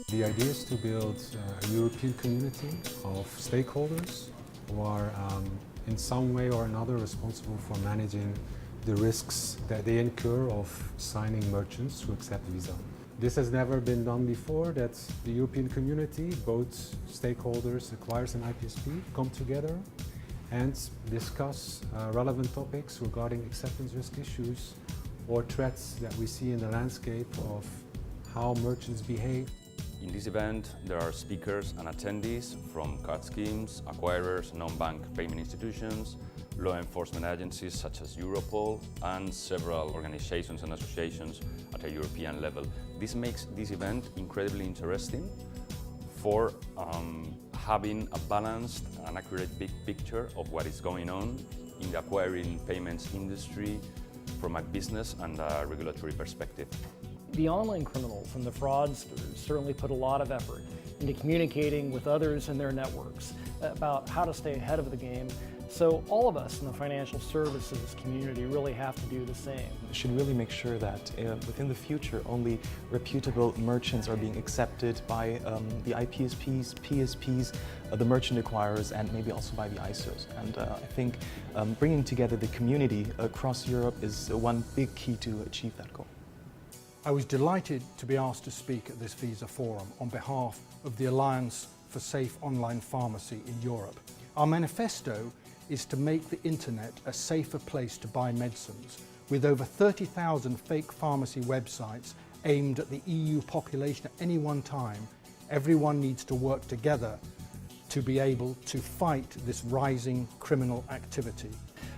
The idea is to build a European community of stakeholders who are in some way or another responsible for managing the risks that they incur of signing merchants who accept Visa. This has never been done before, that the European community, both stakeholders, acquirers and IPSP, come together and discuss relevant topics regarding acceptance risk issues or threats that we see in the landscape of how merchants behave. In this event, there are speakers and attendees from card schemes, acquirers, non-bank payment institutions, law enforcement agencies such as Europol, and several organizations and associations at a European level. This makes this event incredibly interesting for having a balanced and accurate big picture of what is going on in the acquiring payments industry from a business and a regulatory perspective. The online criminals and the fraudsters certainly put a lot of effort into communicating with others in their networks about how to stay ahead of the game. So all of us in the financial services community really have to do the same. We should really make sure that within the future only reputable merchants are being accepted by the IPSPs, PSPs, the merchant acquirers, and maybe also by the ISOs. And I think bringing together the community across Europe is one big key to achieve that goal. I was delighted to be asked to speak at this Visa Forum on behalf of the Alliance for Safe Online Pharmacy in Europe. Our manifesto is to make the internet a safer place to buy medicines, with over 30,000 fake pharmacy websites aimed at the EU population at any one time. Everyone needs to work together to be able to fight this rising criminal activity.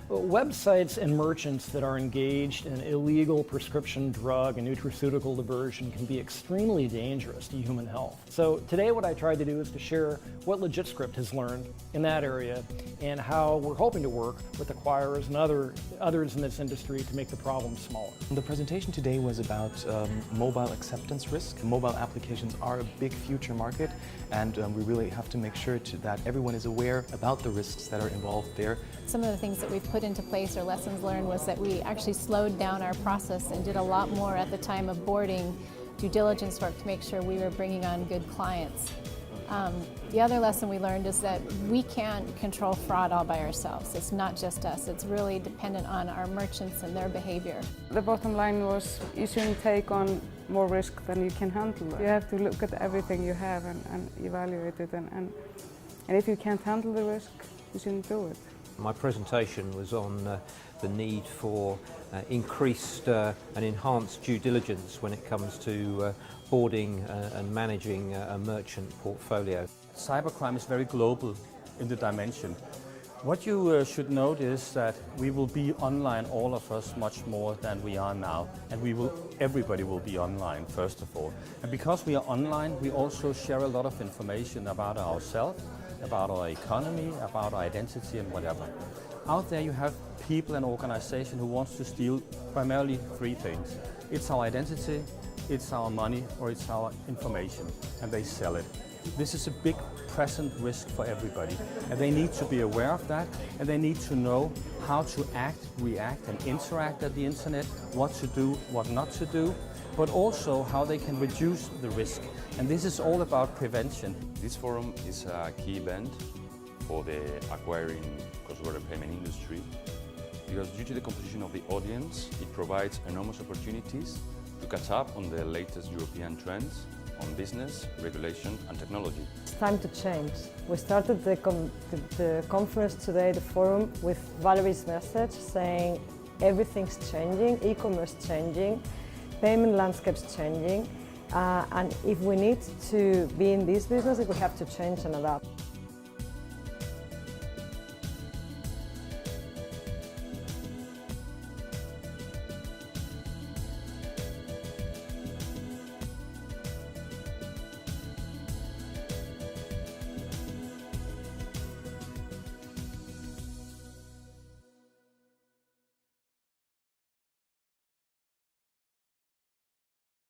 Websites and merchants that are engaged in illegal prescription drug and nutraceutical diversion can be extremely dangerous to human health. So today what I tried to do is to share what LegitScript has learned in that area and how we're hoping to work with acquirers and others in this industry to make the problem smaller. The presentation today was about mobile acceptance risk. Mobile applications are a big future market, and we really have to make sure that everyone is aware about the risks that are involved there. Some of the things that we've put into place or lessons learned was that we actually slowed down our process and did a lot more at the time of boarding, due diligence work to make sure we were bringing on good clients. The other lesson we learned is that we can't control fraud all by ourselves. It's not just us. It's really dependent on our merchants and their behavior. The bottom line was you shouldn't take on more risk than you can handle. You have to look at everything you have and evaluate it. And if you can't handle the risk, you shouldn't do it. My presentation was on the need for increased and enhanced due diligence when it comes to boarding and managing a merchant portfolio. Cybercrime is very global in the dimension. What you should note is that we will be online, all of us, much more than we are now. And everybody will be online, first of all. And because we are online, we also share a lot of information about ourselves, about our economy, about our identity and whatever. Out there you have people and organizations who wants to steal primarily three things. It's our identity, it's our money, or it's our information, and they sell it. This is a big present risk for everybody, and they need to be aware of that, and they need to know how to act, react and interact at the internet, what to do, what not to do, but also how they can reduce the risk. And this is all about prevention. This forum is a key event for the acquiring cross-border payment industry because due to the composition of the audience, it provides enormous opportunities to catch up on the latest European trends on business, regulation and technology. It's time to change. We started the conference today, the forum, with Valerie's message saying everything's changing, e-commerce changing, payment landscape's changing, and if we need to be in this business, we have to change and adapt.